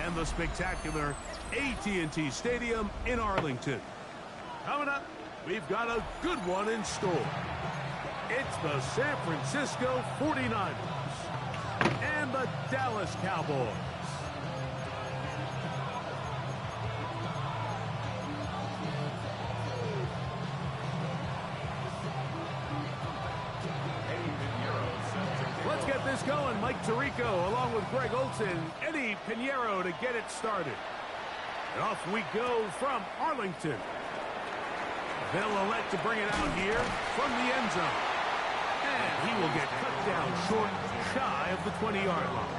and the spectacular AT&T Stadium in Arlington. Coming up, we've got a good one in store. It's the San Francisco 49ers and the Dallas Cowboys. Let's get this going. Mike Tirico along with Greg Olson, Eddie Pinheiro to get it started. And off we go from Arlington. They'll elect to bring it out here from the end zone. And he will get cut down short, shy of the 20-yard line.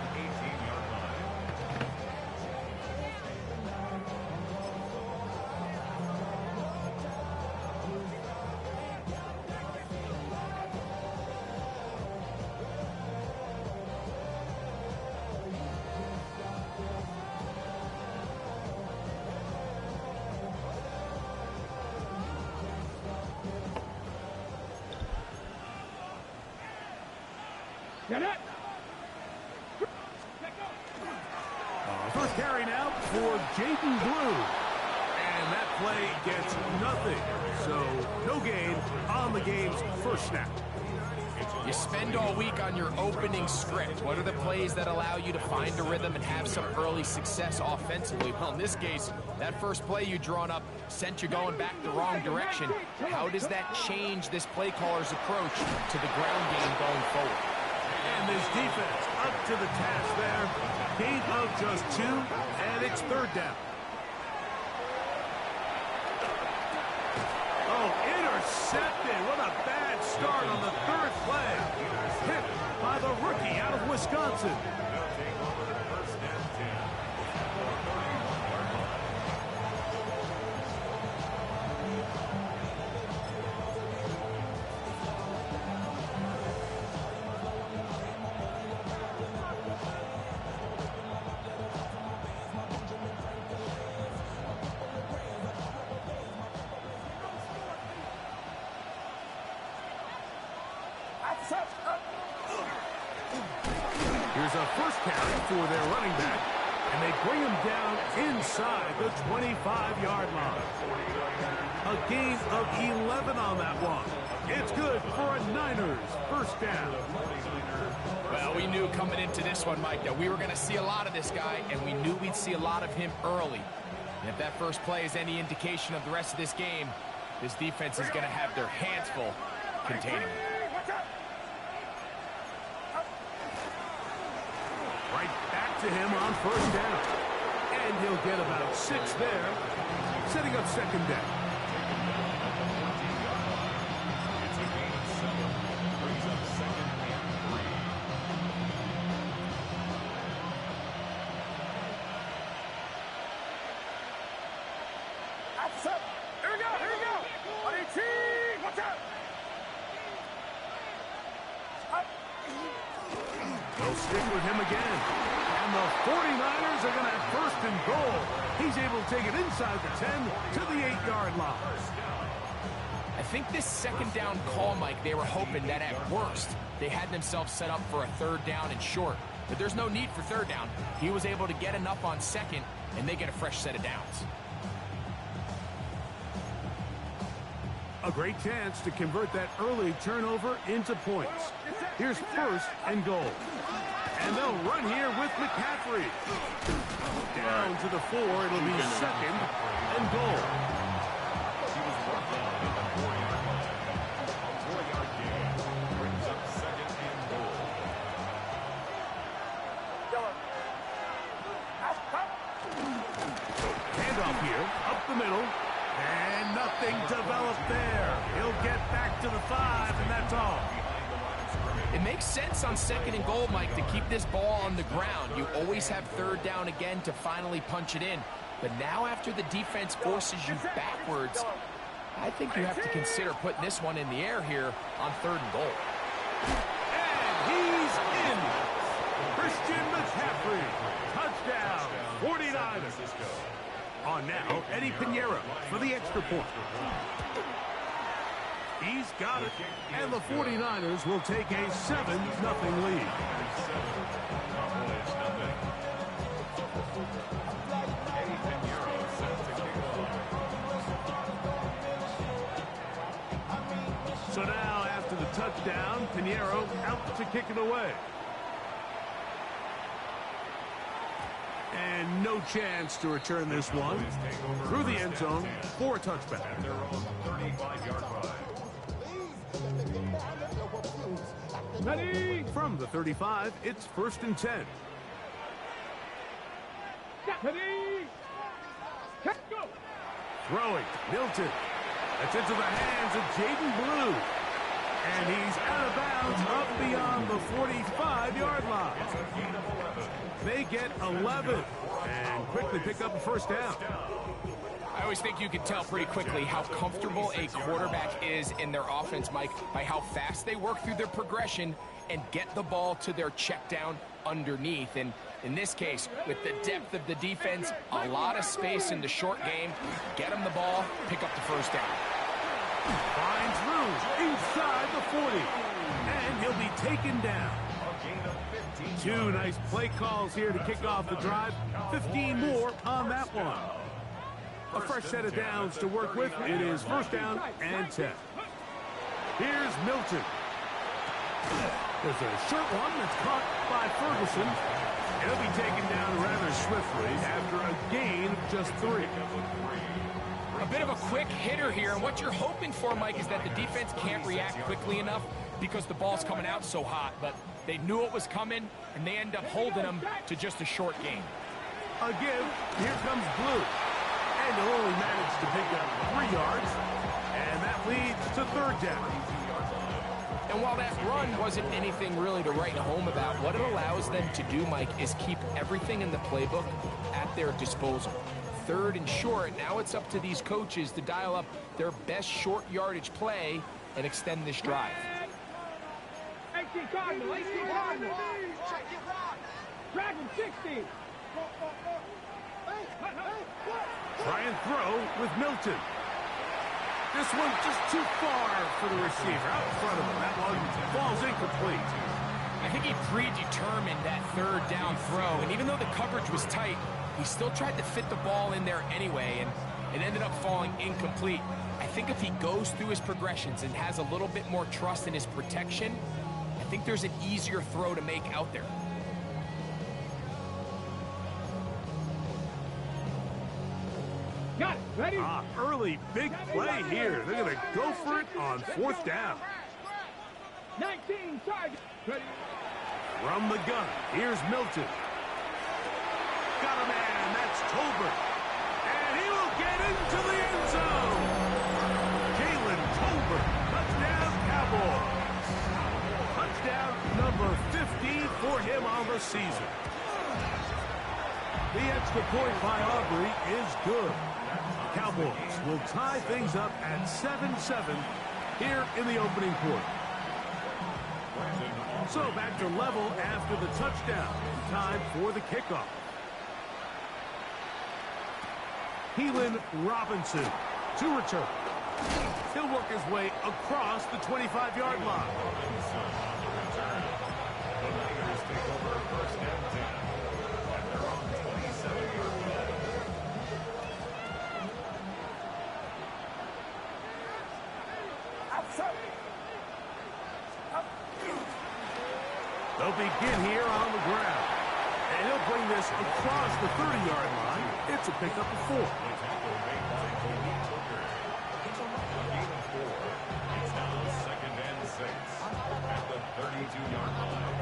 First carry now for Jaden Blue. And that play gets nothing. So no gain on the game's first snap. You spend all week on your opening script. What are the plays that allow you to find a rhythm and have some early success offensively? Well, in this case, that first play you drawn up sent you going back the wrong direction. How does that change this play caller's approach to the ground game going forward? And this defense up to the task there. Gain of just 2, and it's third down. Oh, intercepted. What a bad start on the third play. Hit by the rookie out of Wisconsin. Here's a first carry for their running back, and they bring him down inside the 25-yard line. A gain of 11 on that one. It's good for a Niners first down. Well, we knew coming into this one, Mike, that we were going to see a lot of this guy, and we knew we'd see a lot of him early. And if that first play is any indication of the rest of this game, this defense is going to have their hands full containing him. Right back to him on first down. And he'll get about 6 there, setting up second down. It's a gain of 7. Brings up second and 3. That's up. Here we go, here we go. 18, watch out. They'll stick with him again. And the 49ers are going to have first and goal. He's able to take it inside the 10 to the 8-yard line. I think this second down call, Mike, they were hoping that at worst they had themselves set up for a third down and short. But there's no need for third down. He was able to get enough on second, and they get a fresh set of downs. A great chance to convert that early turnover into points. Here's first and goal. And they'll run here with McCaffrey. Down to the 4. It'll be second and goal. He was brought down at the 4-yard line. A 4-yard gain brings up second and goal. Handoff here, up the middle. And nothing developed there. He'll get back to the 5, and that's all. It makes sense on second and goal, Mike, to keep this ball on the ground. You always have third down again to finally punch it in. But now after the defense forces you backwards, I think you have to consider putting this one in the air here on third and goal. And he's in. Christian McCaffrey. Touchdown, 49ers. On now, Eddie Pinheiro for the extra point. He's got it, and the 49ers will take a 7-0 lead. touchdown. Pinheiro out to kick it away. And no chance to return this one through the end zone for a touchback. At their own 35-yard line. Ready? From the 35, it's 1st and 10. Ready? Go! Throwing, Milton. That's into the hands of Jaden Blue. And he's out of bounds up beyond the 45-yard line. They get 11 and quickly pick up a first down. I always think you can tell pretty quickly how comfortable a quarterback is in their offense, Mike, by how fast they work through their progression and get the ball to their check down underneath. And in this case, with the depth of the defense, a lot of space in the short game, get them the ball, pick up the first down. Finds room inside the 40. And he'll be taken down. Two nice play calls here to kick off the drive. 15 more on that one. A fresh set of downs to work with. It is 1st down and 10. Here's Milton. There's a short one that's caught by Ferguson. He'll be taken down rather swiftly after a gain of just 3. A bit of a quick hitter here, and what you're hoping for, Mike, is that the defense can't react quickly enough because the ball's coming out so hot, but they knew it was coming, and they end up holding them to just a short gain. A give. Here comes Blue. And he'll only manage to pick up 3 yards, and that leads to 3rd down. And while that run wasn't anything really to write home about, what it allows them to do, Mike, is keep everything in the playbook at their disposal. 3rd and short, now it's up to these coaches to dial up their best short yardage play and extend this drive. 18 Cardinal, 18 Cardinal. Dragon 60. Try and throw with Milton. This one's just too far for the receiver. Out in front of him. That one falls incomplete. I think he predetermined that 3rd down throw, and even though the coverage was tight, he still tried to fit the ball in there anyway, and it ended up falling incomplete. I think if he goes through his progressions and has a little bit more trust in his protection, I think there's an easier throw to make out there. Got it. Ready? Early big play here. They're going to go for it on 4th down. 19 target. Ready? From the gun, here's Milton. Got a man, that's Tolbert. And he will get into the end zone. Jalen Tolbert, touchdown Cowboys. Touchdown number 50 for him on the season. The extra point by Aubrey is good. Cowboys will tie things up at 7-7 here in the opening quarter. So back to level after the touchdown. Time for the kickoff. Keelan Robinson to return. He'll work his way across the 25-yard line. The Raiders take over 1st and 10 at their own 27-yard line. They'll begin here on the ground. And he'll bring this across the 30-yard line. It's a pickup of 4. The tackle made by Cody Tucker. Gain of 4. It's now 2nd and 6 at the 32-yard line.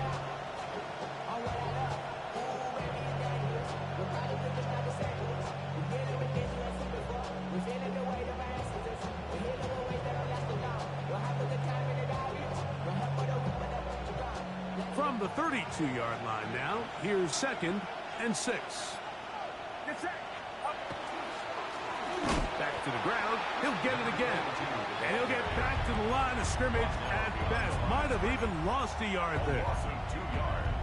From the 32-yard line now, here's 2nd and 6. Back to the ground. He'll get it again. And he'll get back to the line of scrimmage at best. Might have even lost a yard there.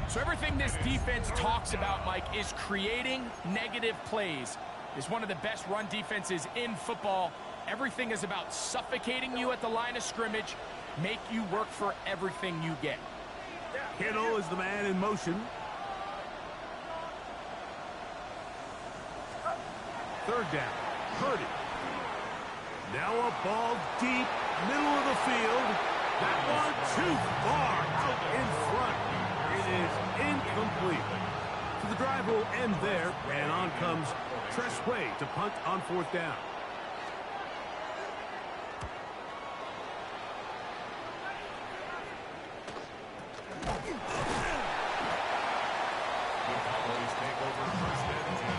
So everything this defense talks about, Mike, is creating negative plays. It's one of the best run defenses in football. Everything is about suffocating you at the line of scrimmage, make you work for everything you get. Kittle is the man in motion. 3rd down. Purdy. Now a ball deep, middle of the field. That one too far out in front. It is incomplete. So the drive will end there, and on comes Tressway to punt on 4th down. The Cowboys take over 1st and 10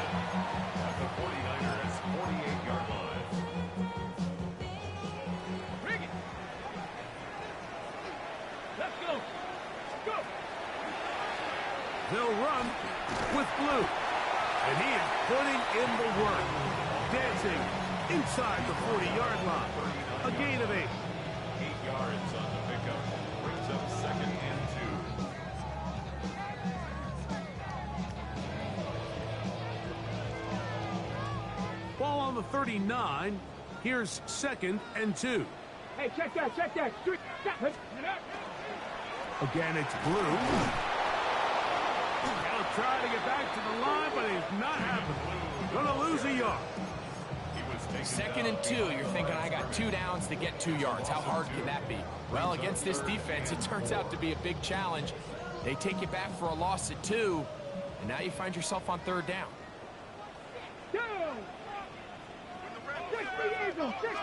at the 49ers' 48-yard line. Bring it. Let's go. Go. They'll run with Blue. And he is putting in the work. Dancing inside the 40-yard line. A gain of 8. 8 yards on the pickup. Brings up 2nd and 2. Ball on the 39. Here's 2nd and 2. Hey, check that, check that. Again, it's Blue. He'll try to get back to the line, but he's not happening. Gonna lose a yard. He was taken 2nd down. and 2. You're thinking, I got 2 downs to get 2 yards. How hard can that be? Well, against this defense, it turns out to be a big challenge. They take you back for a loss at 2, and now you find yourself on 3rd down. Down. 6 Eagle, 6.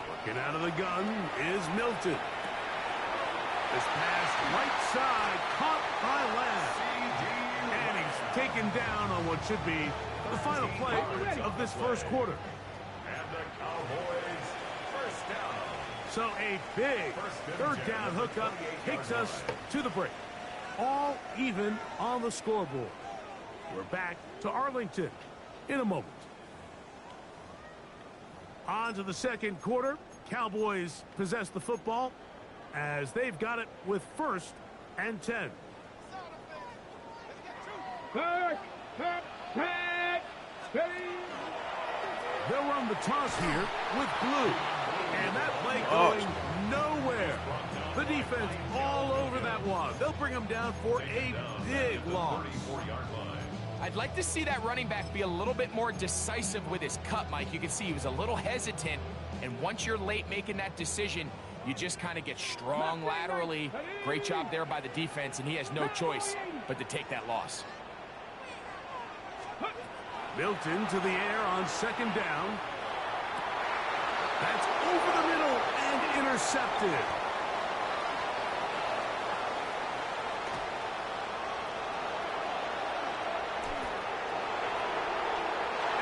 Working out of the gun is Milton. This pass right side caught by Lamb. And he's taken down on what should be the final play of this first quarter. And the Cowboys 1st down. So a big 3rd down hookup takes us to the break. All even on the scoreboard. We're back to Arlington in a moment. On to the 2nd quarter. Cowboys possess the football as they've got it with 1st and 10. Back, back, back. Steady. They'll run the toss here with Blue. And that play going nowhere. The defense all over that one. They'll bring him down for a big loss. 34-yard line. I'd like to see that running back be a little bit more decisive with his cut, Mike. You can see he was a little hesitant, and once you're late making that decision, you just kind of get strong laterally. Great job there by the defense, and he has no choice but to take that loss. Milton to the air on 2nd down. That's over the middle and intercepted.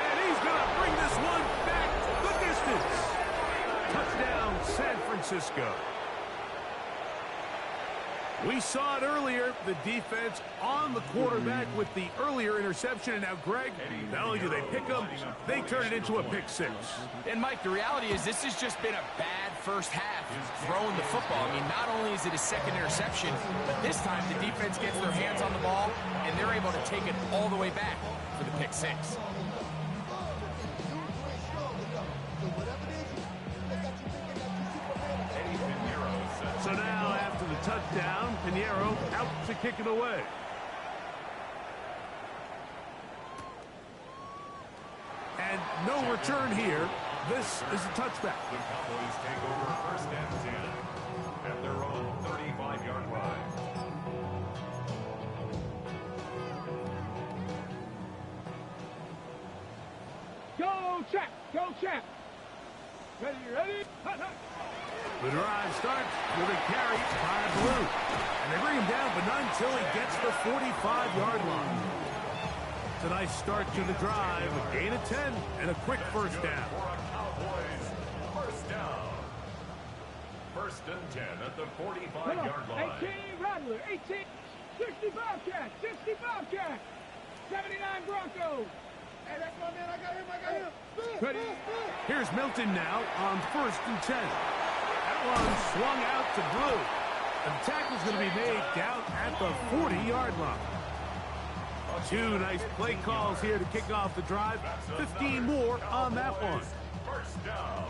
And he's going to bring this one back the distance. Touchdown, San Francisco. We saw it earlier, the defense on the quarterback with the earlier interception. And now, Greg, not only do they pick him, they turn it into a pick 6. And, Mike, the reality is this has just been a bad first half throwing the football. I mean, not only is it his 2nd interception, but this time the defense gets their hands on the ball, and they're able to take it all the way back for the pick 6. So now, after the touchdown, Pinheiro out to kick it away. And no return here. This is a touchback. The Cowboys take over 1st and 10 at their own 35-yard line. Go, check. Go, check. Ready, ready? Hut, hut. The drive starts with a carry by Blue. And they bring him down, but not until he gets the 45-yard line. It's a nice start to the drive, a gain of 10, and a quick 1st down. For a Cowboys 1st down. 1st and 10 at the 45-yard line. 18 Rattler, 18, 60 Bobcat, 60 Bobcat, 79 Broncos. Hey, that's my man. I got him. Ready? Here's Milton now on 1st and 10. That one swung out to Blue. And the tackle's going to be made down at the 40-yard line. 2 nice play calls here to kick off the drive. 15 more on that one.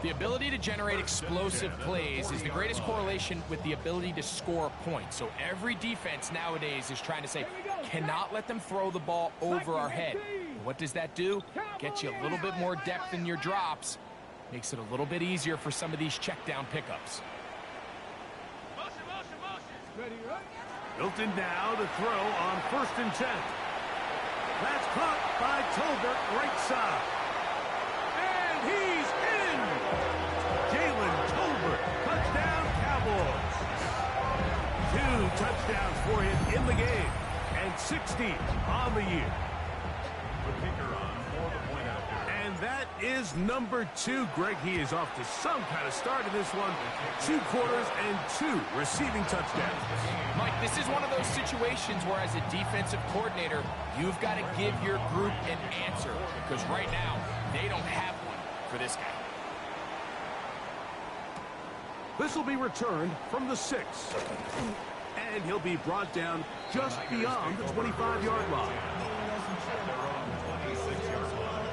The ability to generate explosive plays is the greatest correlation with the ability to score points. So every defense nowadays is trying to say, cannot let them throw the ball over our head. What does that do? Gets you a little bit more depth in your drops. Makes it a little bit easier for some of these check down pickups. Ready, right? Milton now to throw on 1st and 10. That's caught by Tolbert, right side. And he's in! Jalen Tolbert, touchdown Cowboys. 2 touchdowns for him in the game, and 60 on the year. The kicker on for the point after. And that is number 2. Greg, he is off to some kind of start in this one. 2 quarters and 2 receiving touchdowns. Mike, this is one of those situations where as a defensive coordinator, you've got to give your group an answer, because right now, they don't have one for this guy. This will be returned from the 6. And he'll be brought down just beyond the 25-yard line. At their own 26-yard line.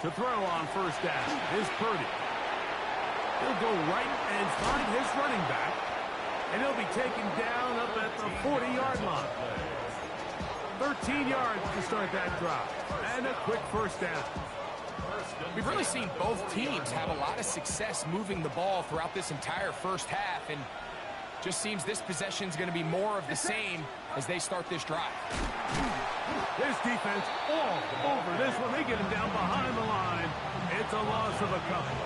To throw on 1st down is Purdy. He'll go right and find his running back. And he'll be taken down up at the 40-yard line. 13 yards to start that drive. And a quick 1st down. We've really seen both teams have a lot of success moving the ball throughout this entire first half, and just seems this possession's going to be more of the same as they start this drive. This defense all over this one. They get him down behind the line. It's a loss of a couple.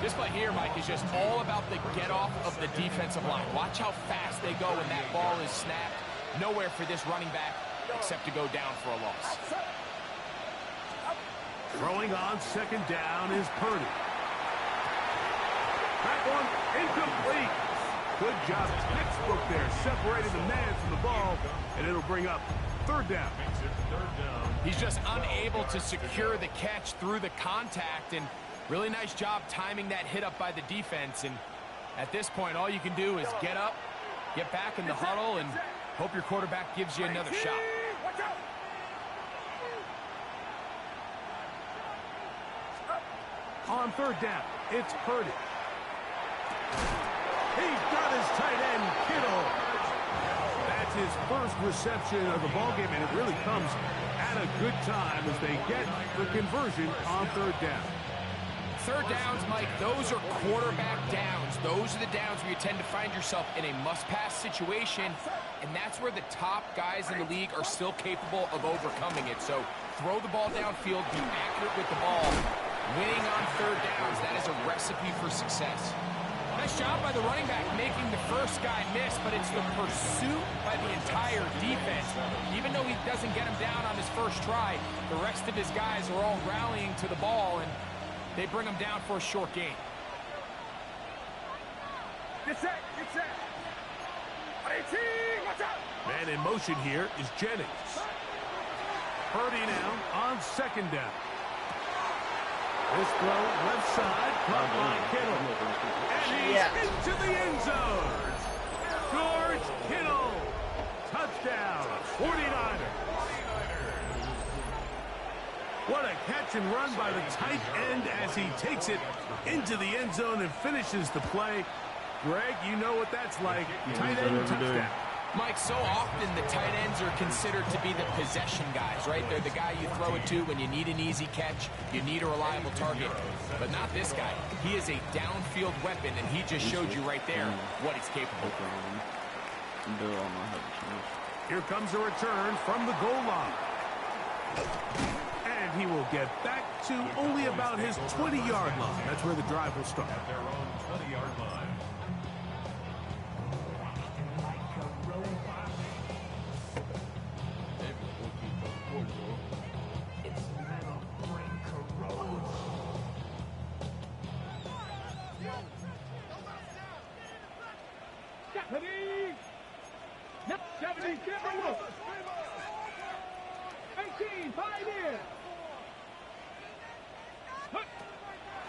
This play here, Mike, is just all about the get-off of the defensive line. Watch how fast they go when that ball is snapped. Nowhere for this running back except to go down for a loss. Throwing on 2nd down is Purdy. That one incomplete. Good job, textbook there, separating the man from the ball, and it'll bring up 3rd down. Makes it 3rd down. He's just unable to secure the catch through the contact, and really nice job timing that hit up by the defense. And at this point, all you can do is get up, get back in the huddle, and hope your quarterback gives you another shot. On 3rd down, it's Purdy. He's got his tight end, Kittle. That's his first reception of the ballgame, and it really comes at a good time as they get the conversion on 3rd down. 3rd downs, Mike, those are quarterback downs. Those are the downs where you tend to find yourself in a must-pass situation, and that's where the top guys in the league are still capable of overcoming it. So throw the ball downfield, be accurate with the ball. Winning on 3rd downs, that is a recipe for success. Nice job by the running back making the first guy miss, but it's the pursuit by the entire defense. Even though he doesn't get him down on his first try, the rest of his guys are all rallying to the ball, and they bring him down for a short gain. Get set, get set. Watch out. Man in motion here is Jennings. Purdy now on 2nd down. This throw left side, caught by Kittle. And he's into the end zone. George Kittle. Touchdown, 49ers. What a catch and run by the tight end as he takes it into the end zone and finishes the play. Greg, you know what that's like. Tight end touchdown. Mike, so often the tight ends are considered to be the possession guys, right? They're the guy you throw it to when you need an easy catch, you need a reliable target. But not this guy. He is a downfield weapon, and he just showed you right there what he's capable of. Here comes a return from the goal line. And he will get back to only about his 20-yard line. That's where the drive will start. At their own 20-yard line. Ready. 70, get ready. 18, 5 in.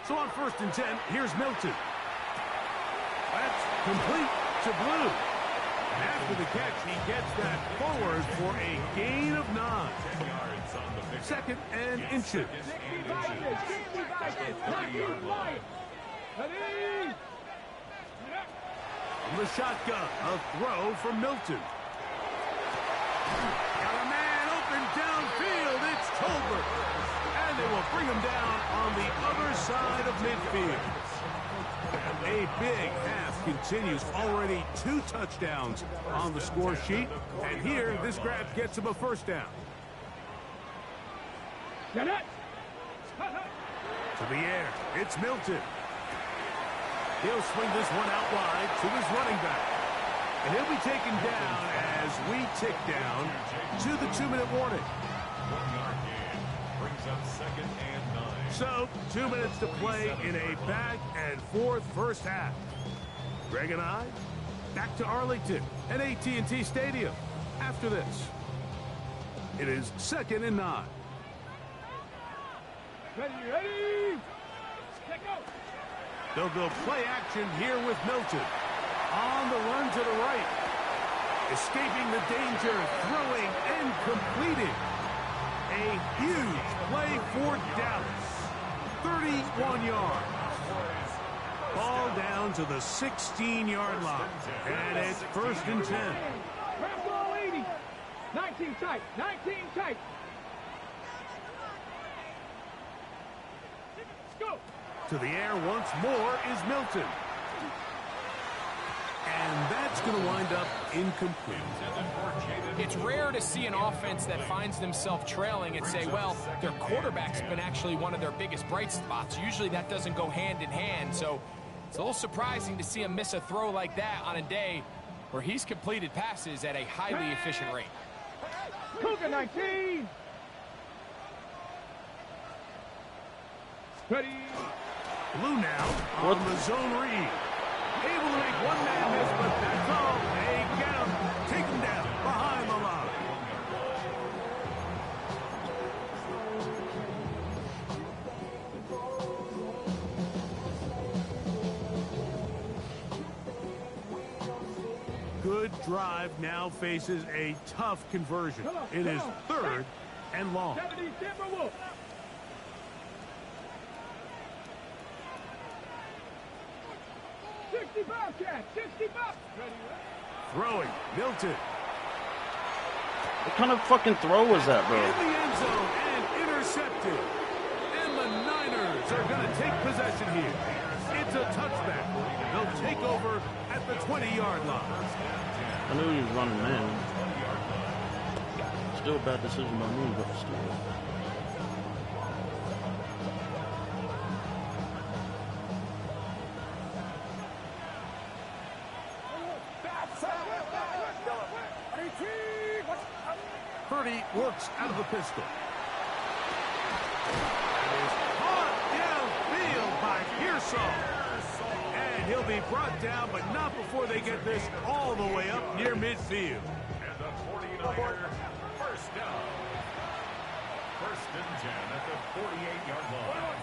So on 1st and 10, here's Milton. That's complete to Blue. After the catch, he gets that forward for a gain of 9. 10 yards on the pick. 60 inches. Ready. From the shotgun, a throw from Milton. Got a man open downfield. It's Tolbert. And they will bring him down on the other side of midfield. A big half continues. Already 2 touchdowns on the score sheet. And here, this grab gets him a first down. To the air. It's Milton. He'll swing this one out wide to his running back. And he'll be taken down as we tick down to the 2-minute warning. 1-yard gain brings up 2nd and 9. So, 2 minutes to play in a back-and-forth first half. Greg and I, back to Arlington and AT&T Stadium after this. It is 2nd and 9. Ready? Let go. They'll go play action here with Milton. On the run to the right. Escaping the danger, throwing and completing. A huge play for Dallas. 31 yards. Ball down to the 16-yard line. And it's 1st and 10. Grab ball 80. 19 tight. 19 tight. Let's go. To the air once more is Milton. And that's going to wind up incomplete. It's rare to see an offense that finds themselves trailing and say, well, their quarterback's been actually one of their biggest bright spots. Usually that doesn't go hand in hand, so it's a little surprising to see him miss a throw like that on a day where he's completed passes at a highly efficient rate. Cougar 19. Ready. Blue now on the zone read. Able to make one man miss, but that's all. They get him. Take him down behind the line. Good drive now faces a tough conversion. It is 3rd and long. 70 Timberwolves. Bobcat, 60 bucks. Throwing, Milton. What kind of fucking throw was that, bro? In the end zone and intercepted. And the Niners are going to take possession here. It's a touchback. They'll take over at the 20-yard line. I knew he was running man. Still a bad decision by me, but still. Purdy works out of the pistol. It is caught downfield by Pearsall. And he'll be brought down, but not before they get this all the way up near midfield. And the 49er, first down. 1st and 10 at the 48-yard line.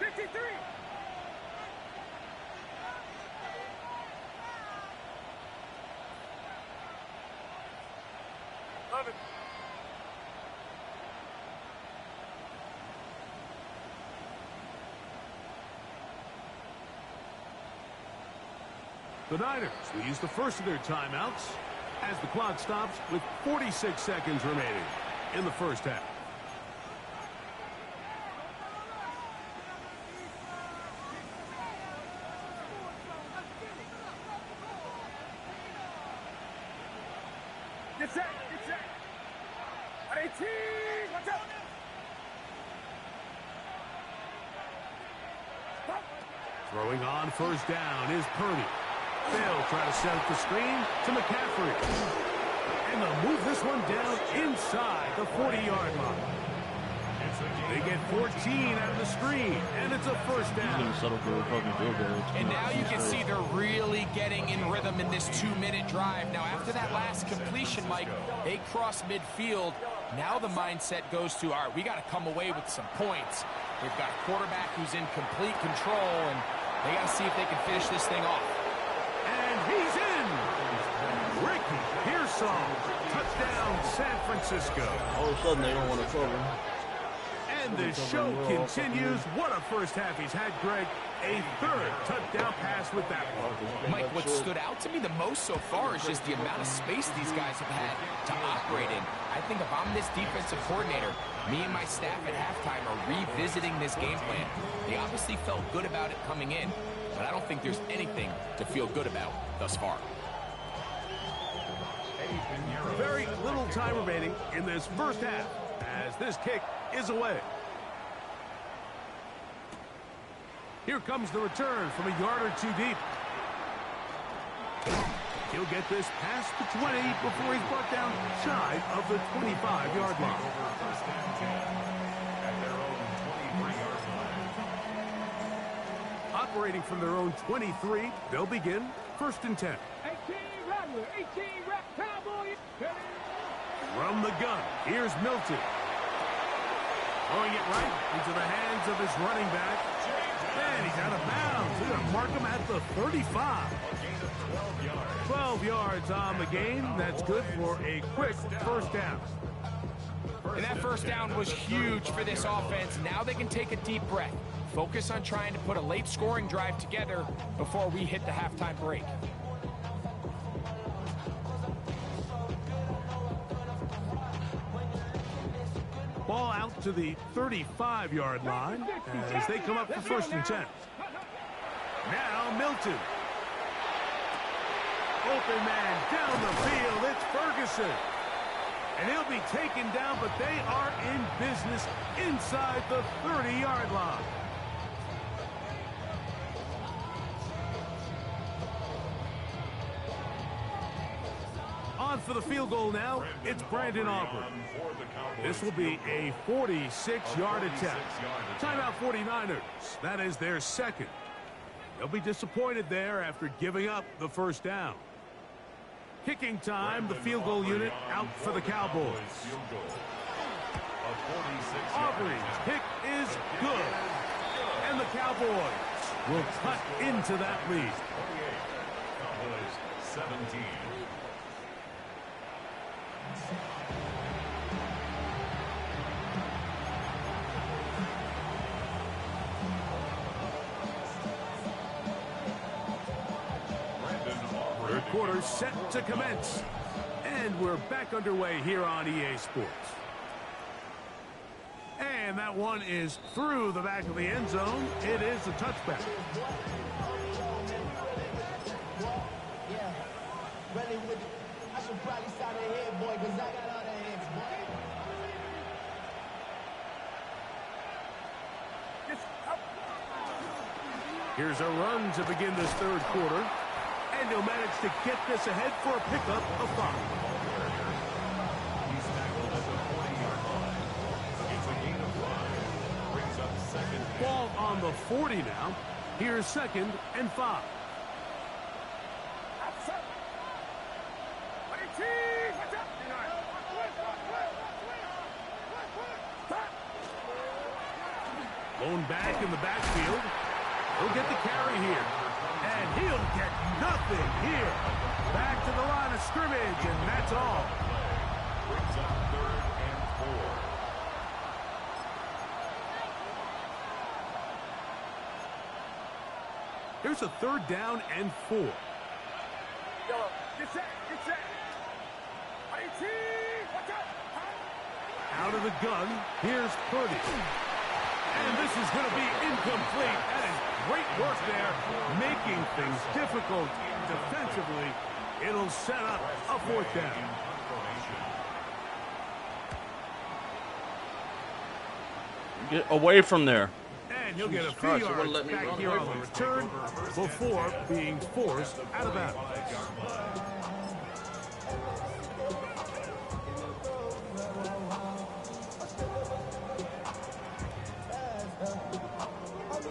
53. The Niners will use the first of their timeouts as the clock stops with 46 seconds remaining in the first half. Get set. 18. Watch out. Throwing on first down is Purdy. They'll try to set up the screen to McCaffrey. And they'll move this one down inside the 40-yard line. They get 14 out of the screen, and it's a first He's down. gonna settle for a fucking field goal. And now you can see they're really getting in rhythm in this 2-minute drive. Now, after that last completion, Mike, they cross midfield. Now the mindset goes to, all right, we got to come away with some points. They've got a quarterback who's in complete control, and they got to see if they can finish this thing off. And he's in. Ricky Pearsall. Touchdown, San Francisco. All of a sudden, they don't want to cover. And And the show continues. What a first half he's had, Greg. A third touchdown pass with that one. Mike, what stood out to me the most so far is just the amount of space these guys have had to operate in. I think if I'm this defensive coordinator, me and my staff at halftime are revisiting this game plan. They obviously felt good about it coming in, but I don't think there's anything to feel good about thus far. Very little time remaining in this first half as this kick is away. Here comes the return from a yard or two deep. He'll get this past the 20 before he's brought down shy of the 25-yard line. Operating from their own 23, they'll begin 1st and 10. 18 Rattler, 18 Cowboys. From the gun, here's Milton. Throwing it right into the hands of his running back. And he's out of bounds. They're going to mark him at the 35. 12 yards on the gain. That's good for a quick first down. And that first down was huge for this offense. Now they can take a deep breath. Focus on trying to put a late scoring drive together before we hit the halftime break. Ball out to the 35-yard line as they come up for 1st and 10. Now Milton. Open man down the field. It's Ferguson. And he'll be taken down, but they are in business inside the 30-yard line. On for the field goal now, it's Brandon Aubrey. This will be a 46-yard attempt. Timeout 49ers. That is their second. They'll be disappointed there after giving up the first down. Kicking time, the field goal unit out for the Cowboys. Aubrey's kick is good. And the Cowboys will cut into that lead. Cowboys 17. Third quarter set to commence. And we're back underway here on EA Sports. And that one is through the back of the end zone. It is a touchback. I should probably sign a head, boy, because I got all the heads, boy. Here's a run to begin this third quarter. And he'll manage to get this ahead for a pickup of 5. He's tackled at the 40-yard line. It's a gain of 5. Brings up 2nd. Ball on the 40 now. Here's 2nd and 5. Blown back in the backfield. He'll get the carry here. And he'll get nothing here. Back to the line of scrimmage, and that's all. Brings up 3rd and 4. Here's a 3rd down and 4. Get set, get set. 18, watch out. Out of the gun, here's Purdy. And this is going to be incomplete. That is great work there, making things difficult defensively. It'll set up a 4th down. Get away from there. And he'll get a few Christ, you wouldn't yards let me back run here away on the from return before being forced out of bounds.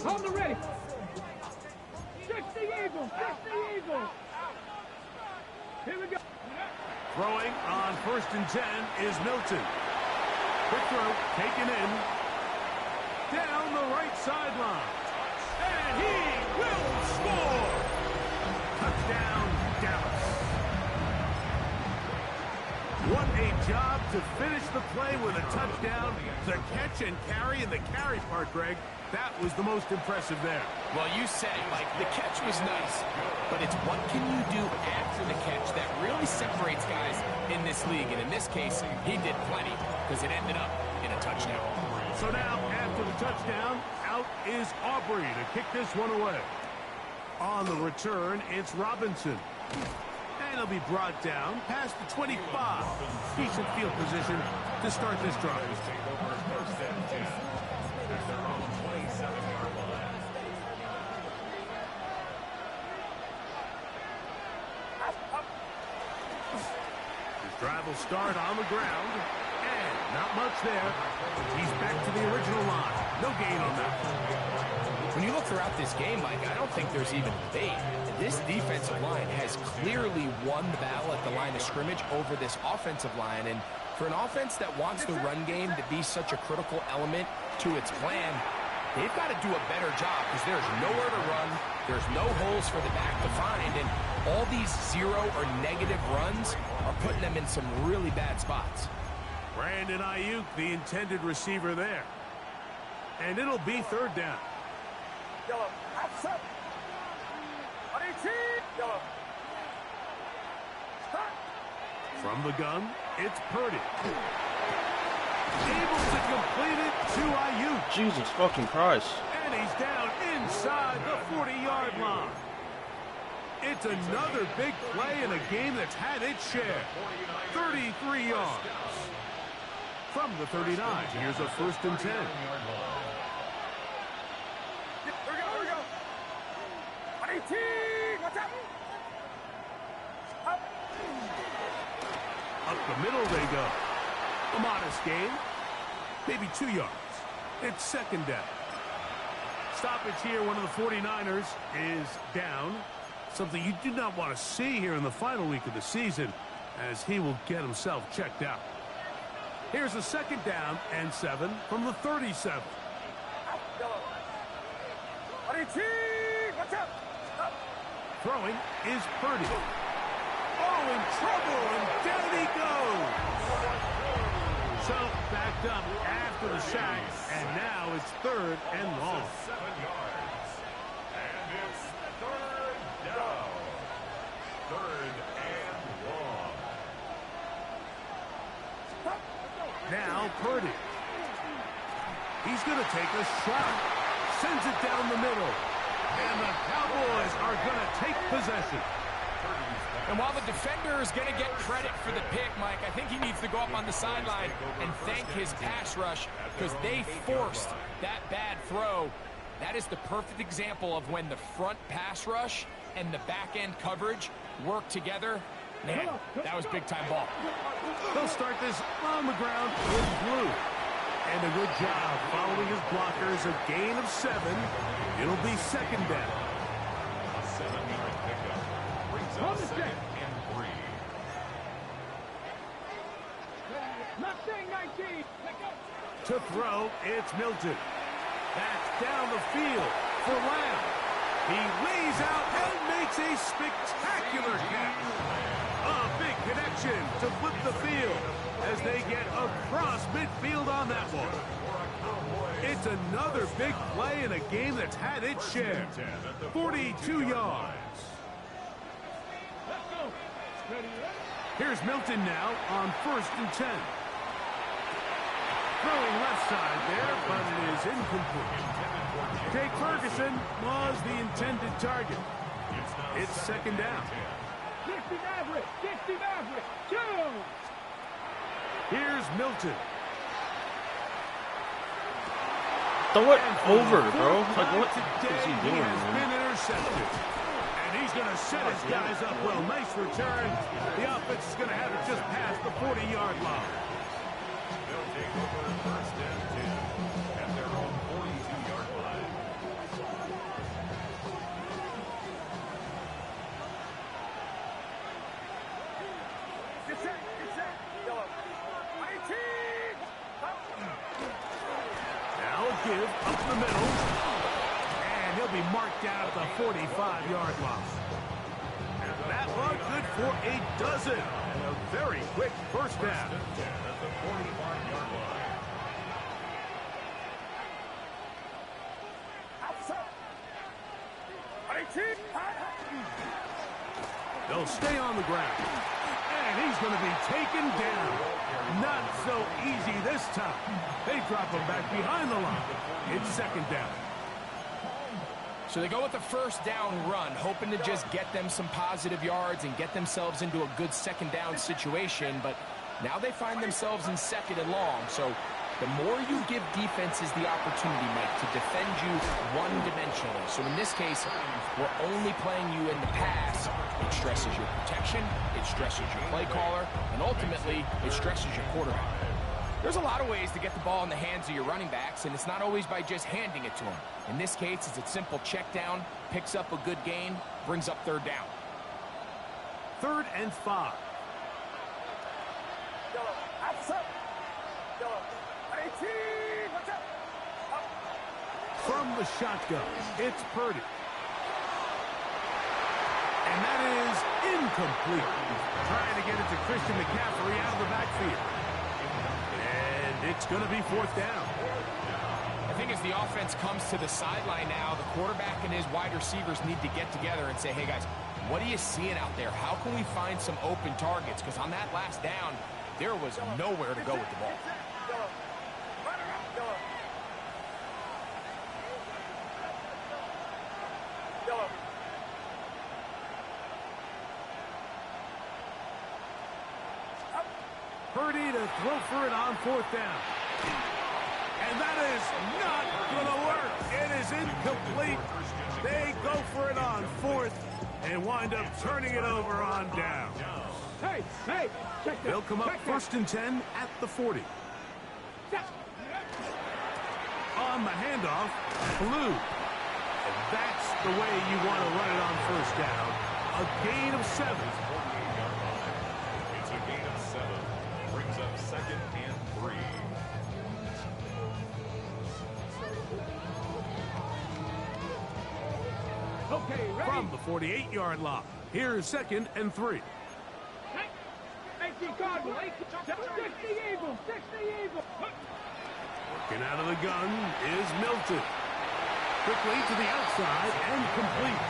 Hold the ready. 60 Eagles, 60 Eagles. Here we go. Throwing on 1st and 10 is Milton. Quick throw, taken in. Down the right sideline. And he will score. Touchdown, Dallas. What a job to finish the play with a touchdown. The catch and carry, and the carry part, Greg, that was the most impressive there. Well, you said it, Mike. The catch was nice, but it's what can you do after the catch that really separates guys in this league. And in this case, he did plenty because it ended up in a touchdown. So now, after the touchdown, out is Aubrey to kick this one away. On the return, it's Robinson. And he'll be brought down past the 25. Decent field position to start this drive. His drive will start on the ground. And not much there. He's back to the original line. No gain on that. When you look throughout this game, Mike, I don't think there's even debate. This defensive line has clearly won the battle at the line of scrimmage over this offensive line. And for an offense that wants the run game to be such a critical element to its plan, they've got to do a better job because there's nowhere to run. There's no holes for the back to find. And all these zero or negative runs are putting them in some really bad spots. Brandon Ayuk, the intended receiver there. And it'll be third down. Yellow. Outside. 18. Yellow. Stop. From the gun, it's Purdy. Able to complete it to Ayuk. Jesus fucking Christ. And he's down inside the 40-yard line. It's another big play in a game that's had its share. 33 yards. From the 39, here's a 1st and 10. Here we go. 18. What's up? Up. Up the middle they go. A modest gain. Maybe 2 yards. It's 2nd down. Stoppage here. One of the 49ers is down. Something you do not want to see here in the final week of the season, as he will get himself checked out. Here's a 2nd down and 7 from the 37. 18. What's up? Up. Throwing is Purdy. Oh, in trouble, and down he goes. So, backed up after the sack, and now it's 3rd and long. 7 yards. And it's 3rd down. 3rd and long. Now Purdy. He's going to take a shot. Sends it down the middle. And the Cowboys are going to take possession. And while the defender is going to get credit for the pick, Mike, I think he needs to go up on the sideline and thank his pass rush because they forced that bad throw. That is the perfect example of when the front pass rush and the back end coverage work together. Man, that was big-time ball. They'll start this on the ground with blue. And a good job following his blockers. A gain of 7. It'll be 2nd down. A 7-yard pickup brings up 2nd and 3. Not saying 19. Let go. To throw, it's Milton. That's down the field for Lamb. He lays out and makes a spectacular catch. A big connection to flip the field as they get across midfield on that one. It's another big play in a game that's had its share. 42 yards. Let's go. Ready. Here's Milton now on 1st and 10. Throwing left side there, but it is incomplete. Jake Ferguson was the intended target. It's 2nd down. 60 Maverick. 60 Maverick. 2. Here's Milton. Throw it over, bro. Like, what Today is he doing, has man? been intercepted. And he's going to set his guys up well. Nice return. The offense is going to have it just past the 40-yard line. They'll take over 1st and 10 at their own 42-yard line. Get set. Get set. Yellow. 19. Up. Now a give up the middle. And he'll be marked down at the 45-yard line. That one good for a dozen. And a very quick first down. At the 45-yard line. They'll stay on the ground. And he's going to be taken down. Not so easy this time. They drop him back behind the line. It's second down. So they go with the first down run, hoping to just get them some positive yards and get themselves into a good second down situation. But now they find themselves in second and long. So the more you give defenses the opportunity, Mike, to defend you one-dimensionally. So in this case, we're only playing you in the pass. It stresses your protection, it stresses your play caller, and ultimately, it stresses your quarterback. There's a lot of ways to get the ball in the hands of your running backs, and it's not always by just handing it to them. In this case, it's a simple check down, picks up a good gain, brings up third down. 3rd and 5. From the shotgun, it's Purdy. And that is incomplete. Trying to get it to Christian McCaffrey out of the backfield. And it's going to be 4th down. I think as the offense comes to the sideline now, the quarterback and his wide receivers need to get together and say, hey, guys, what are you seeing out there? How can we find some open targets? Because on that last down, there was nowhere to go with the ball. Purdy to throw for it on 4th down. And that is not going to work. It is incomplete. They go for it on 4th and wind up turning it over on down. Hey, check that. They'll come up 1st and 10 at the 40. On the handoff, Blue. And that's the way you want to run it on 1st down. A gain of 7. It's a gain of 7. Brings up 2nd and 3. Okay, ready? From the 48-yard line, here's 2nd and 3. 18 Cardinal, 60 Eagle, 60 Eagle. Working out of the gun is Milton. Quickly to the outside and complete.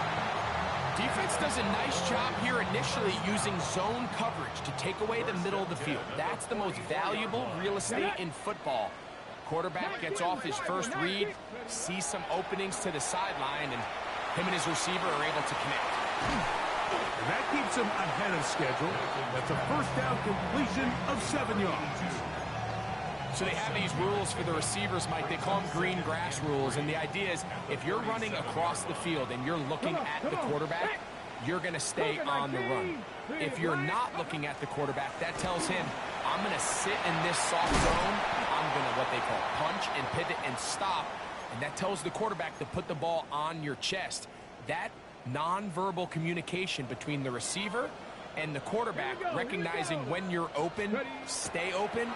Defense does a nice job here initially using zone coverage to take away the middle of the field. That's the most valuable real estate in football. Quarterback gets off his first read, sees some openings to the sideline, and him and his receiver are able to connect. And that keeps him ahead of schedule. That's a first down completion of 7 yards. So they have these rules for the receivers, Mike. They call them green grass rules. And the idea is if you're running across the field and you're looking at the quarterback, you're going to stay on the run. If you're not looking at the quarterback, that tells him, I'm going to sit in this soft zone. I'm going to what they call punch and pivot and stop. And that tells the quarterback to put the ball on your chest. That nonverbal communication between the receiver and the quarterback, recognizing when you're open, stay open,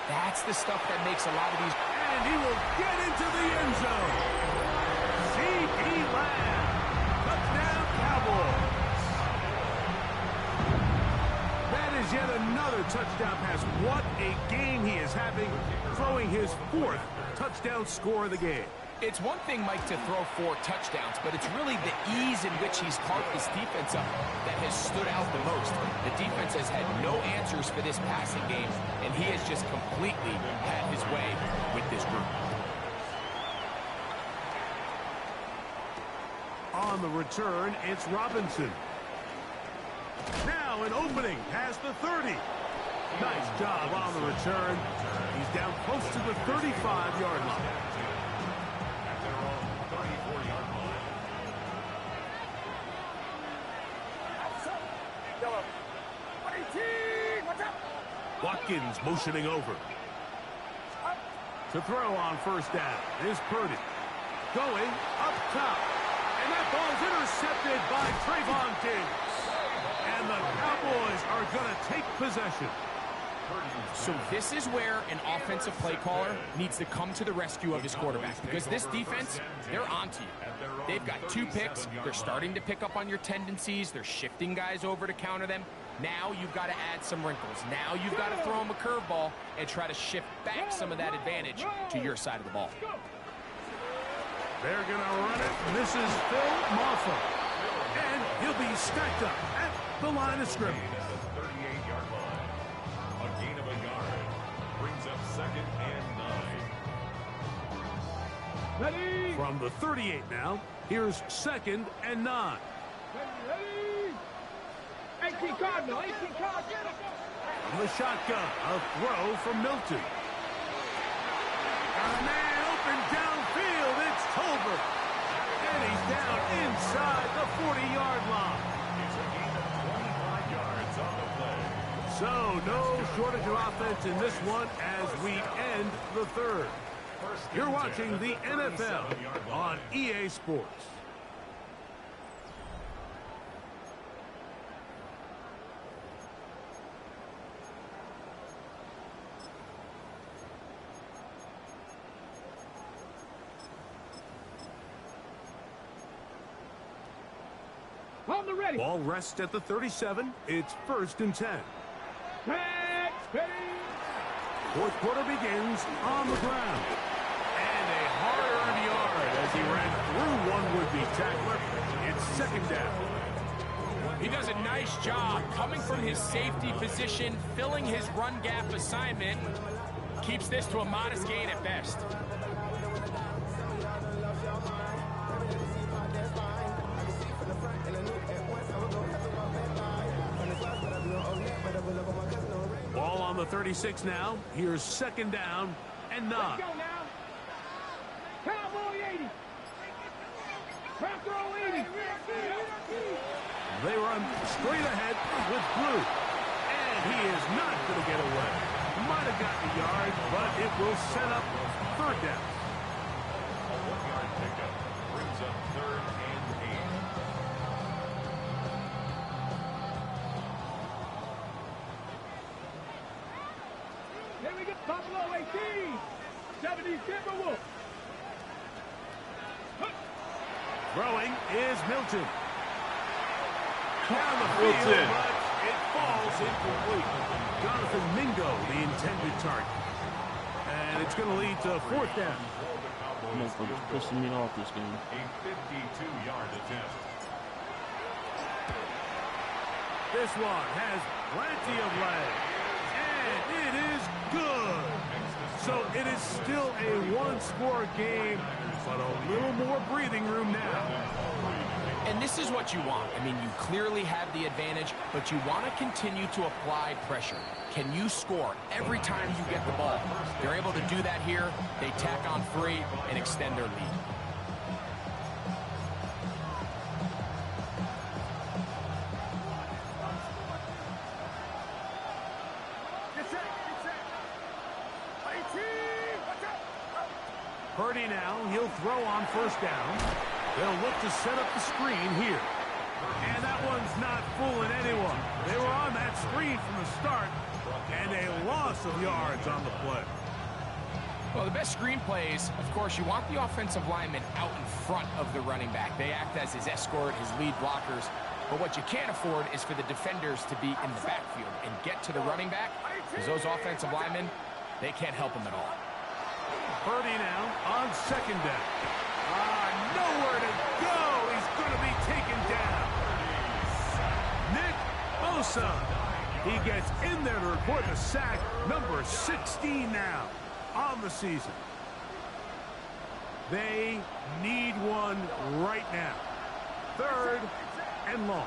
that's the stuff that makes a lot of these. And he will get into the end zone. C.D. Lamb. Touchdown, Cowboys. That is yet another touchdown pass. What a game he is having, throwing his 4th touchdown score of the game. It's one thing, Mike, to throw 4 touchdowns, but it's really the ease in which he's carved this defense up that has stood out the most. The defense has had no answers for this passing game, and he has just completely had his way with this group. On the return, it's Robinson. Now an opening past the 30. Nice job on the return. He's down close to the 35-yard line. Watkins motioning over. To throw on first down is Purdy. Going up top. And that ball's intercepted by Trayvon Diggs. And the Cowboys are going to take possession. So this is where an offensive play caller needs to come to the rescue of his quarterback, because this defense, they're onto you. They've got 2 picks. They're starting to pick up on your tendencies. They're shifting guys over to counter them. Now you've got to add some wrinkles. Now you've got to throw them a curveball and try to shift back some of that advantage to your side of the ball. They're going to run it. This is Phil Moffa. And he'll be stacked up at the line of scrimmage. At the 38-yard line. A gain of a yard. Brings up 2nd and 9. Ready? From the 38 now, here's 2nd and 9. Ready? 18 Cardinal, 18 Cardinal. From the shotgun, a throw from Milton. A man open downfield, it's Tolbert. And he's down inside the 40-yard line. It's a gain of 25 yards on the play. So no shortage of offense in this one as we end the 3rd. You're watching the NFL on EA Sports. On the ready. Ball rests at the 37. It's 1st and 10. Ready. 4th quarter begins on the ground. And a hard-earned yard as he ran through one would-be tackler. It's 2nd down. He does a nice job coming from his safety position, filling his run gap assignment. Keeps this to a modest gain at best. Ball on the 36 now. Here's 2nd down and 9. Let's go now. Cowboy 80. Back row 80. They run straight ahead with Blue. And he is not going to get away. Might have gotten a yard, but it will set up 3rd down. A 1-yard pickup brings up 3rd and 8. Here we go. Buffalo 18. 70 Timberwolves. Throwing is Milton. Down the field, Milton. but it falls incomplete. Jonathan Mingo, the intended target. And it's going to lead to 4th down. Motherfucker's pissing me off this game. A 52-yard attempt. This one has plenty of legs. And it is good. So it is still a 1-score game, but a little more breathing room now. And this is what you want. I mean, you clearly have the advantage, but you want to continue to apply pressure. Can you score every time you get the ball? They're able to do that here. They tack on 3 and extend their lead. Purdy now, he'll throw on 1st down. They'll look to set up the screen here. And that one's not fooling anyone. They were on that screen from the start, and a loss of yards on the play. Well, the best screen plays, of course, you want the offensive lineman out in front of the running back. They act as his escort, his lead blockers. But what you can't afford is for the defenders to be in the backfield and get to the running back, because those offensive linemen, they can't help him at all. Purdy now on 2nd down. Nowhere to go. He's going to be taken down. Nick Bosa. He gets in there to record the sack. Number 16 now on the season. They need one right now. 3rd and long.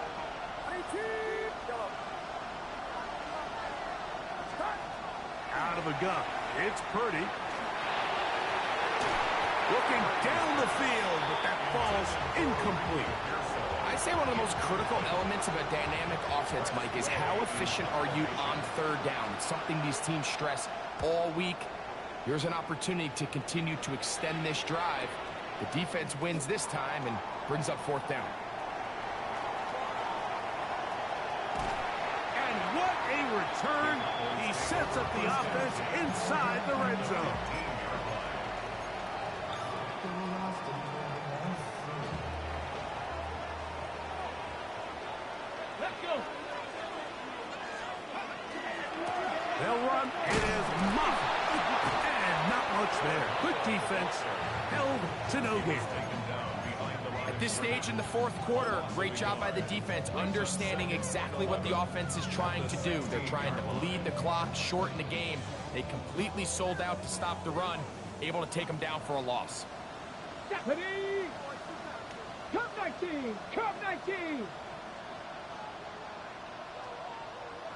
Out of the gun. It's Purdy. Looking down the field, but that falls incomplete. I'd say one of the most critical elements of a dynamic offense, Mike, is how efficient are you on 3rd down? It's something these teams stress all week. Here's an opportunity to continue to extend this drive. The defense wins this time and brings up 4th down. And what a return. He sets up the offense inside the red zone. Let's go. They'll run. It is muffed. And not much there. Good defense. Held to no gain. At this stage in the fourth quarter, great job by the defense, understanding exactly what the offense is trying to do. They're trying to bleed the clock, shorten the game. They completely sold out to stop the run, able to take them down for a loss. Deputy! Cup 19! Cup 19!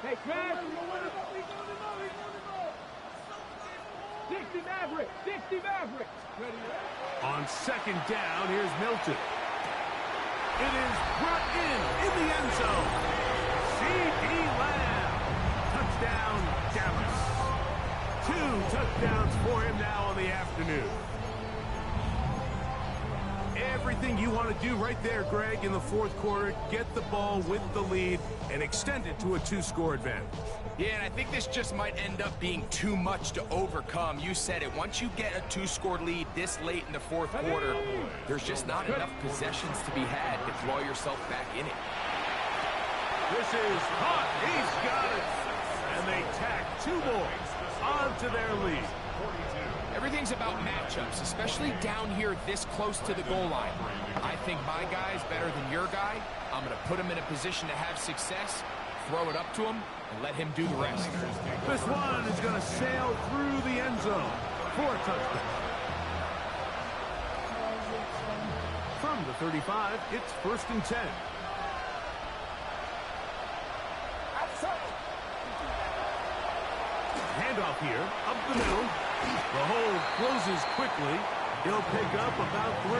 Hey, Chris! 60 Mavericks! 60 Mavericks! Ready? On second down, here's Milton. It is brought in the end zone. C.D. Lamb. Touchdown, Dallas. 2 touchdowns for him now on the afternoon. Everything you want to do right there, Greg, in the fourth quarter. Get the ball with the lead and extend it to a 2-score advantage. Yeah, and I think this just might end up being too much to overcome. You said it. Once you get a 2-score lead this late in the fourth quarter, there's just not enough possessions to be had to claw yourself back in it. This is caught. He's got it. And they tack 2 more onto their lead. Everything's about matchups, especially down here this close to the goal line. I think my guy's better than your guy. I'm going to put him in a position to have success, throw it up to him, and let him do the rest. This one is going to sail through the end zone for a touchdown. From the 35, it's 1st and 10. Handoff here, up the middle. The hold closes quickly. He'll pick up about 3.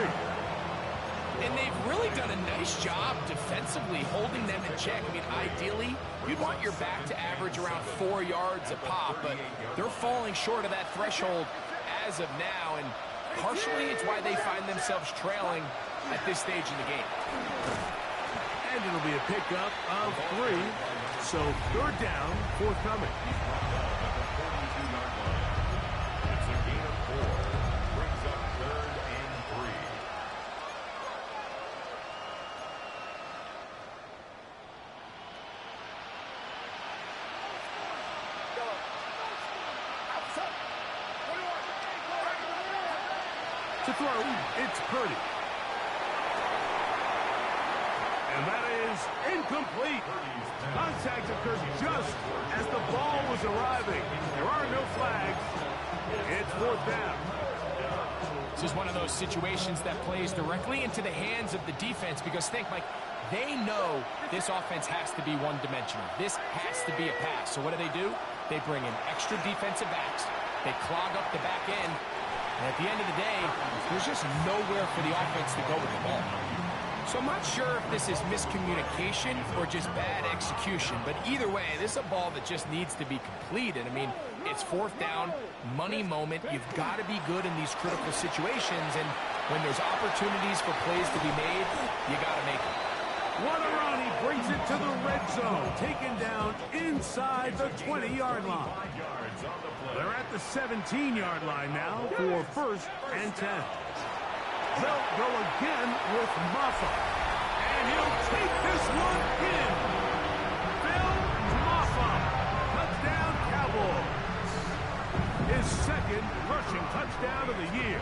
And they've really done a nice job defensively holding them in check. I mean, ideally, you'd want your back to average around 4 yards a pop, but they're falling short of that threshold as of now, and partially it's why they find themselves trailing at this stage in the game. And it'll be a pickup of 3. So 3rd down, forthcoming. It's a gain of 4. Brings up 3rd and 3. To throw, it's Purdy. And that is incomplete. Contact occurs just as the ball was arriving. There are no flags. It's 4th down. This is one of those situations that plays directly into the hands of the defense because think, Mike, they know this offense has to be one-dimensional. This has to be a pass. So what do? They bring in extra defensive backs. They clog up the back end. And at the end of the day, there's just nowhere for the offense to go with the ball. So I'm not sure if this is miscommunication or just bad execution, but either way, this is a ball that just needs to be completed. I mean, it's 4th down, money moment. You've got to be good in these critical situations, and when there's opportunities for plays to be made, you got to make them. What a run. He brings it to the red zone, taken down inside the 20-yard line. They're at the 17-yard line now for 1st and 10. They'll go again with Maffa. And he'll take this one in. Phil Maffa. Touchdown, Cowboys. His 2nd rushing touchdown of the year.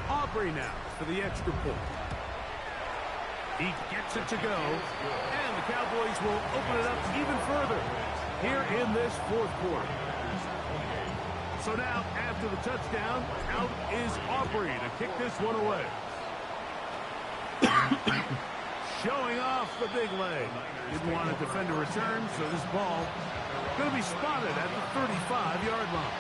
Aubrey now for the extra point. He gets it to go. And the Cowboys will open it up even further here in this 4th quarter. So now, after the touchdown, out is Aubrey to kick this one away. Showing off the big leg. Didn't want to defend a return, so this ball going to be spotted at the 35-yard line.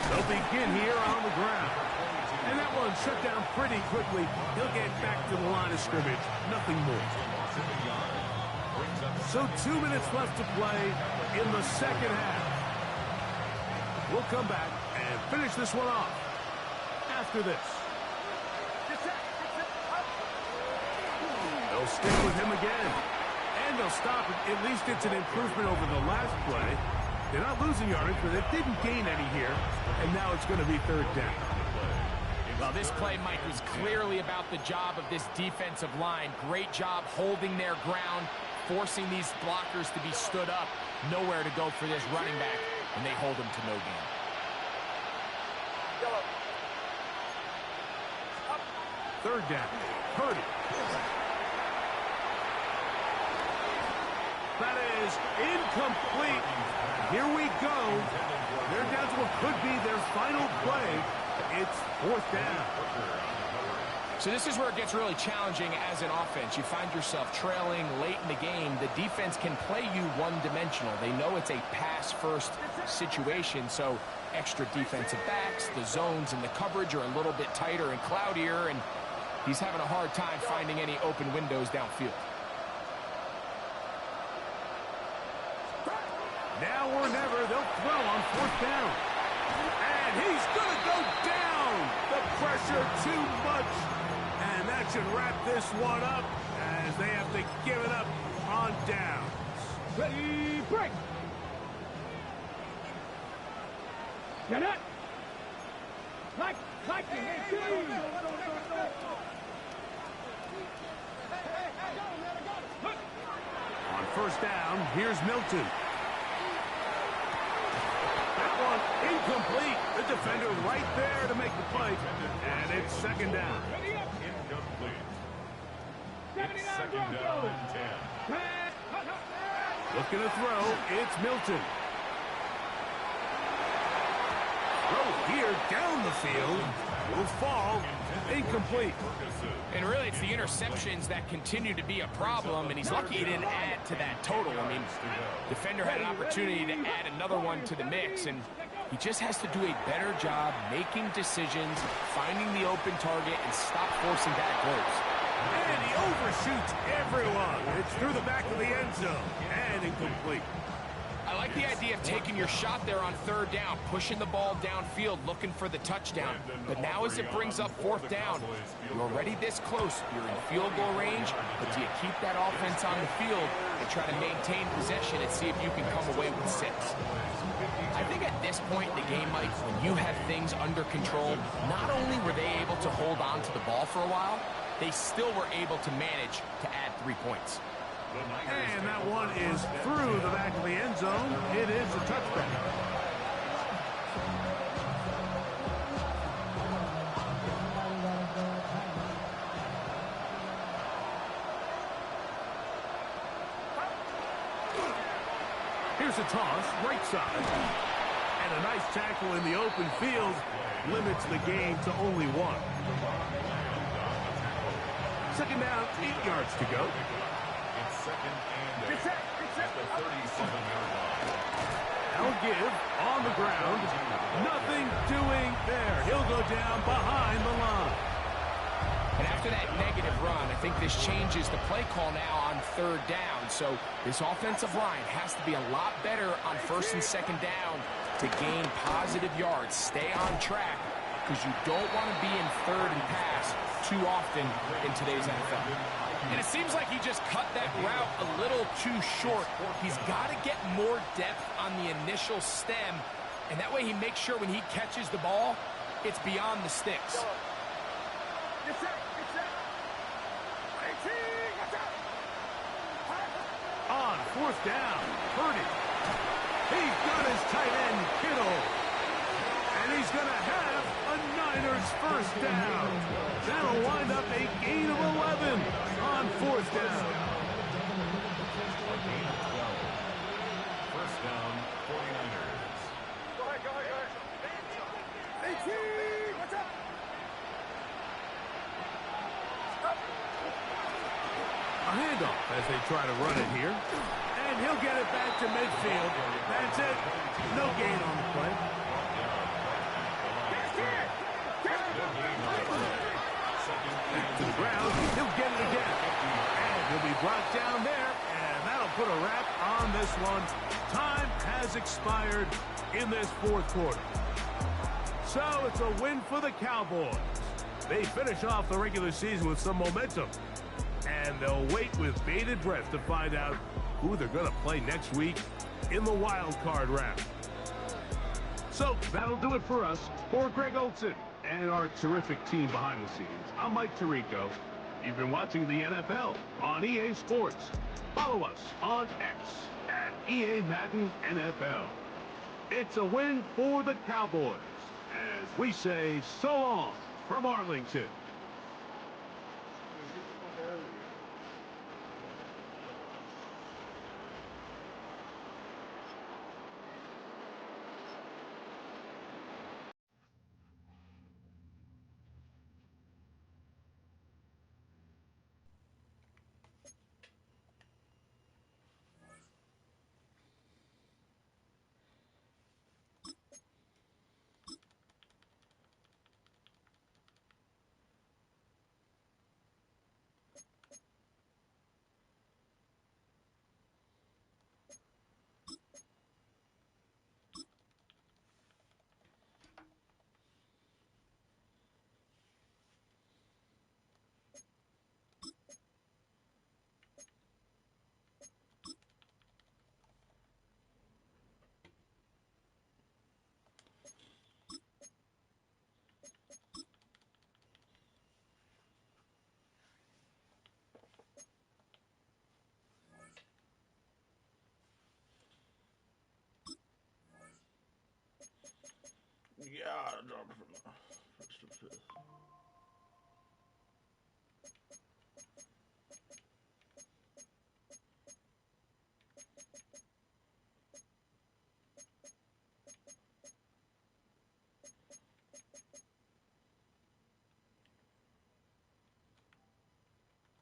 They'll begin here on the ground. And that one shut down pretty quickly. He'll get back to the line of scrimmage. Nothing more. So 2 minutes left to play in the 2nd half. We'll come back and finish this one off after this. They'll stick with him again. And they'll stop it. At least it's an improvement over the last play. They're not losing yardage, but they didn't gain any here. And now it's going to be third down. Well, this play, Mike, was clearly about the job of this defensive line. Great job holding their ground, forcing these blockers to be stood up. Nowhere to go for this running back, and they hold him to no gain. Third down. Purdy. That is incomplete. Here we go. They're down to what could be their final play. It's fourth down. So this is where it gets really challenging as an offense. You find yourself trailing late in the game. The defense can play you one-dimensional. They know it's a pass-first situation, so extra defensive backs, the zones and the coverage are a little bit tighter and cloudier, and he's having a hard time finding any open windows downfield. Now or never, they'll throw on fourth down. And he's going to go down. The pressure too much. And that should wrap this one up as they have to give it up on downs. Ready, break. Get it. Like you hit two. On first down, here's Milton. That one incomplete. The defender right there to make the play. And it's second down. Incomplete. It's 79 second down Broncos. and 10. Looking to throw, it's Milton. Throw here down the field. Will fall. Incomplete. And really, it's the interceptions that continue to be a problem, and he's lucky he didn't add to that total. I mean, defender had an opportunity to add another one to the mix, and he just has to do a better job making decisions, finding the open target, and stop forcing bad throws. And he overshoots everyone. It's through the back of the end zone. And incomplete. I like the idea of taking your shot there on third down, pushing the ball downfield, looking for the touchdown. But now as it brings up fourth down, you're already this close. You're in field goal range, but do you keep that offense on the field and try to maintain possession and see if you can come away with 6? I think at this point in the game, Mike, when you have things under control, not only were they able to hold on to the ball for a while, they still were able to manage to add 3 points. And that one is through the back of the end zone. It is a touchback. Here's a toss, right side. And a nice tackle in the open field limits the game to only 1. Second down, 8 yards to go. Second and 8 at the 37-yard line. They'll give on the ground. Nothing doing there. He'll go down behind the line. And after that negative run, I think this changes the play call now on third down. So this offensive line has to be a lot better on first and second down to gain positive yards. Stay on track because you don't want to be in third and pass too often in today's NFL. And it seems like he just cut that route a little too short. He's got to get more depth on the initial stem, and that way he makes sure when he catches the ball, it's beyond the sticks. On fourth down, Purdy. He's got his tight end, Kittle. And he's going to have a Niners first down. That'll wind up a gain of 11 on fourth down. First down, 49ers. Go ahead. 18, what's up? A handoff as they try to run it here. And he'll get it back to midfield. That's it. No gain on the play. Back to the ground. He'll get it again. And he'll be brought down there. And that'll put a wrap on this one. Time has expired in this fourth quarter. So it's a win for the Cowboys. They finish off the regular season with some momentum. And they'll wait with bated breath to find out who they're going to play next week in the wild card round. So that'll do it for us. For Greg Olson and our terrific team behind the scenes, I'm Mike Tirico. You've been watching the NFL on EA Sports. Follow us on X at EA Madden NFL. It's a win for the Cowboys, as we say so long from Arlington.